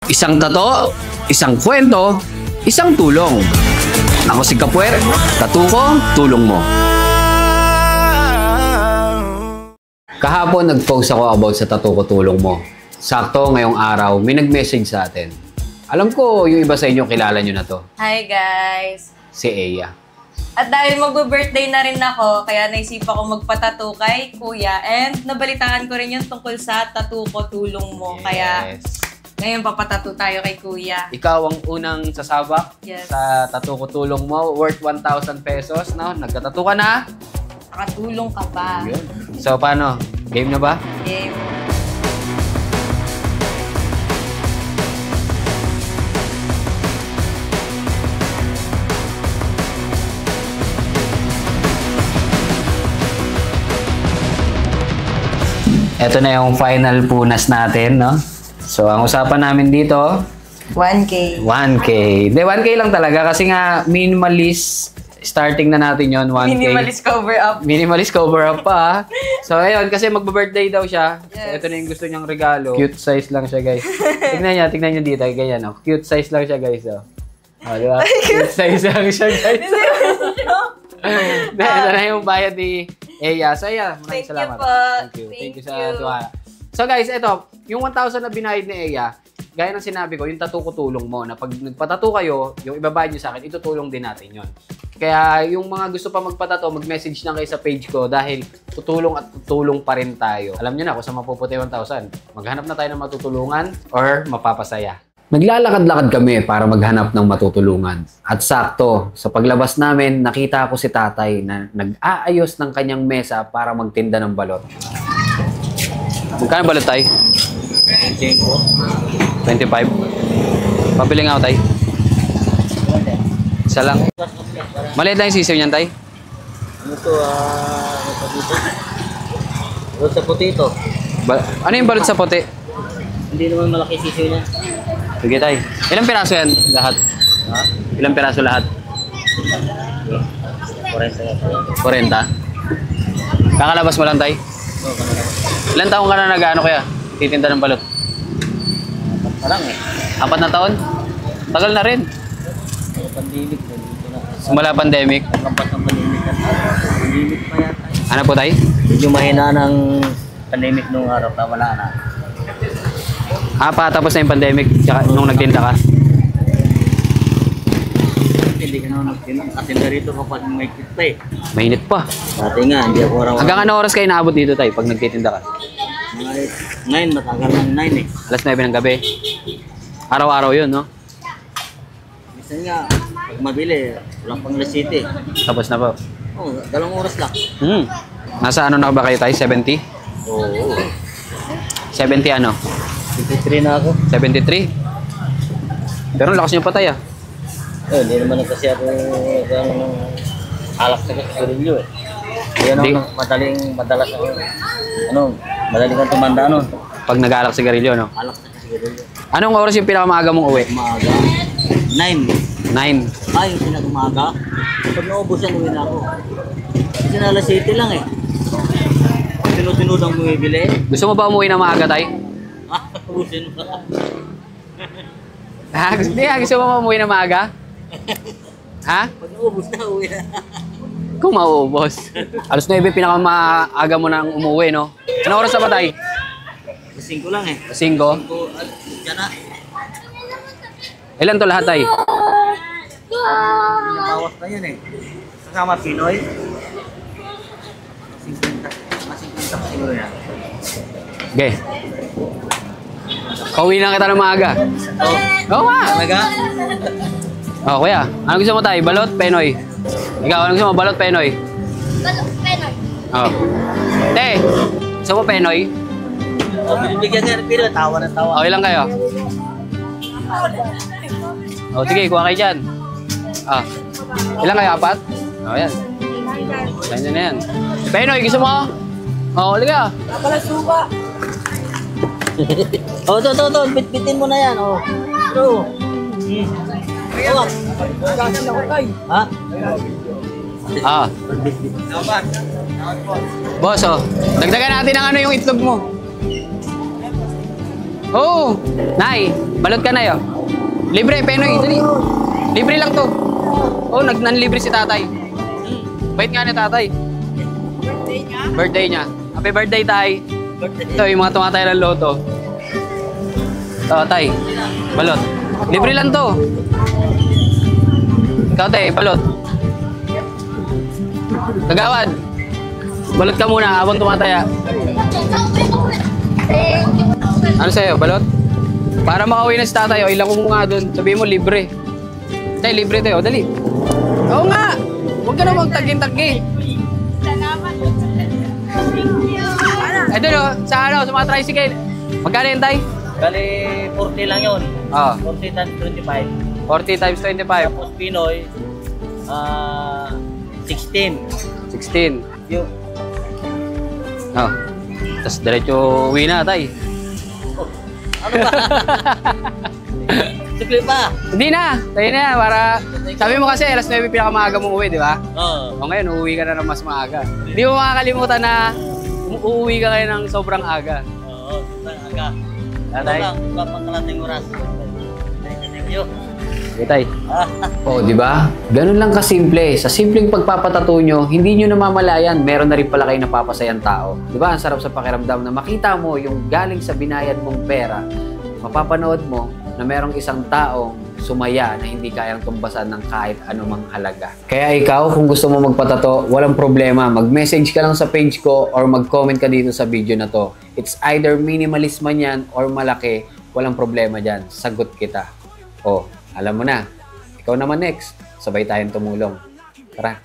Isang tato, isang kwento, isang tulong. Ako si Kapuer, tattoo ko, tulong mo. Kahapon nag-post ako about sa tattoo ko, tulong mo. Sakto ngayong araw, may nag-message sa atin. Alam ko yung iba sa inyo kilala nyo na to. Hi guys! Si Eya. At dahil magbe-birthday na rin ako, kaya naisipan ko magpatattoo kay Kuya. And nabalitaan ko rin yung tungkol sa tattoo ko, tulong mo. Yes. Kaya ngayon papatattoo tayo kay Kuya. Ikaw ang unang sasabak sa tattoo ko, tulong mo. Worth 1,000 pesos. No? Nagkatattoo ka na. Nakatulong ka pa. Yun. So paano? Game na ba? Game. Ito na yung final punas natin, no? So, ang usapan namin dito, 1K. 1K. Hindi, 1K lang talaga kasi nga minimalist starting na natin yon 1K. Minimalist cover up. Minimalist cover up pa. So, ayun, kasi magbe-birthday daw siya. Yes. So, ito na yung gusto niyang regalo. Cute size lang siya, guys. tignan niyo dito. Ganyan, oh. Cute size lang siya, guys, oh. Oh, di ba? Cute size lang siya, guys. Ito na yung bayad ni Eya. So, Eya, maraming salamat. Thank you sa tuwa. So, guys, ito, yung 1,000 na binayad ni Eya, gaya ng sinabi ko, yung tattoo ko tulong mo, na pag nagpatattoo kayo, yung ibabayad nyo sa akin, itutulong din natin yon. Kaya yung mga gusto pa magpatattoo, mag-message lang kayo sa page ko dahil tutulong at tutulong pa rin tayo. Alam nyo na kung saan mapuputi 1,000. Maghanap na tayo ng matutulungan or mapapasaya. Naglalakad-lakad kami para maghanap ng matutulungan. At sakto, sa paglabas namin, nakita ko si tatay na nag-aayos ng kanyang mesa para magtinda ng balot. Magkano balot, tay? 25. Pabili nga ako, tay. Isa lang. Maliit lang yung sisiw niyan, tay. Ano to, ano pa dito? Balot sa puti ito. Ano yung balot sa puti? Hindi naman malaki sisiw niya. Sige, tay. Ilang piraso yan lahat? Ha? Ilang piraso lahat? 40. 40? Kakalabas mo lang, tay? Oo, kanina. Ilang taong ka na nag-ano kaya? Titinda ng balot? Parang eh. 4 na taon? Tagal na rin. Pandemic. Dito na. Simula pandemic. Lampas ng pandemic. Pandemic pa yata. Ano po, tay? Medyo mahina ng pandemic nung araw pa. Wala na. Patapos na yung pandemic tsaka nung nagtinda ka? Hindi ka naman nagtinda rito kapag may kit pa eh. Mainit pa. Dati nga, hindi ako raw. Hanggang ano oras kayo naabot dito, tay, pag nagtitinda ka? Mga 9, matagal ng 9 eh. Alas 9 ng gabi. Araw-araw yun, no? Minsan nga, pag mabili, walang pang City. Tapos na po. Oo, 2 oras lang. Nasa ano na ba kayo, tay? 70? Oo. 70 ano? 53 na ako. 73? Pero lakas niyo pa, tay, ah. Eh, hindi naman kasi ako gano'n alak sa kasigarilyo eh. Yan Di. ang madalas ako, madaling kang tumanda nun. Pag nag-aalak sigarilyo, no? Alak sa kasigarilyo. Anong oras yung pinakamaaga mong uwi? Umaga. 9. 9. Ay, yung pinag-umaga. Pag naubos yan, uwi na ako. Kasi na alas 7 lang eh. Tinutinood ang bumibili. Gusto mo ba umuwi na maaga, tay? Ubusin mo. Gusto mo umuwi na maaga? Ha? Pag naubos na, uwi na. Kung mauubos. Alas 9, pinakamaaga mo nang umuwi, no? Anong oras na ba, tay? 5 lang eh. 5? 5, dyan na. Ilan to lahat, tay? Pinabawas na yan eh. Kasama Pinoy. 50 pa siguro yan. Okay. Pauwi na kita ng maaga. Oo nga. Talaga? Oh, kuya. Ano gusto mo, tay? Balot, Penoy? Ikaw, ano gusto mo? Balot, Penoy? Balot, Penoy. Oh. Te, gusto mo Penoy? Binibigyan nga ng Pinoy, tawa na tawa. Okay lang kayo? Oh, sige, kuha kayo dyan. Ilan kayo? 4? Oh, yan. Ganyan na yan. Penoy, gusto mo? Oh, halika. Nakalasuba. Oh, to. Bitbitin mo na yan, oh. True. Tawag. Ha? Boss, oh. Dagdagan natin ang ano yung itlog mo. Oo. Nay, balot ka na yun. Libre, Penoy. Dali. Libre lang to. Oo, nanlibre si tatay. Bait nga ni tatay. Birthday niya? Birthday niya. Happy birthday, tay. Birthday. Ito, yung mga tumatay ng loto. Oo, tay. Balot. Libre lang to. Ikaw, tay, balot. Kagawad. Balot ka muna habang tumataya. Ano sa'yo, balot? Para makauwi na si tatay, o ilang mo nga doon. Sabihin mo, libre. Tay, libre tayo. Dali. Oo nga. Huwag ka na magtagin-tagi. Salamat. Thank you. Ito no, sa ano, sa mga tricycle. Magkano yun, tay? Bali, 40 lang yun. Oo. 40 times 25. 40 times 25. Tapos Pinoy, 16. 16. Yung, Oh. Tapos diretso uwi na, tay. ano ba? Sukli pa. Hindi na. Tayo na, para... Sabi mo kasi, alas 9 pinakamaaga mong uwi, di ba? Oo. O ngayon, uuwi ka na ng mas maaga. Hindi mo makakalimutan na uuwi ka kayo ng sobrang aga. Oo, sobrang aga. Tatay? Wala pang kalating oras. Thank you. Okay, tay. Oh, di ba? Ganun lang kasimple. Sa simpleng pagpapatato nyo, hindi nyo namamalayan, meron na rin pala kayo napapasayang tao. Di ba? Ang sarap sa pakiramdam na makita mo yung galing sa binayad mong pera, mapapanood mo na merong isang taong sumaya na hindi kayang tumbasan ng kahit anumang halaga. Kaya ikaw, kung gusto mo magpatato, walang problema. Mag-message ka lang sa page ko or mag-comment ka dito sa video na to. It's either minimalist man yan or malaki, walang problema dyan. Sagot kita. Oh, alam mo na. Ikaw naman next. Sabay tayong tumulong. Tara.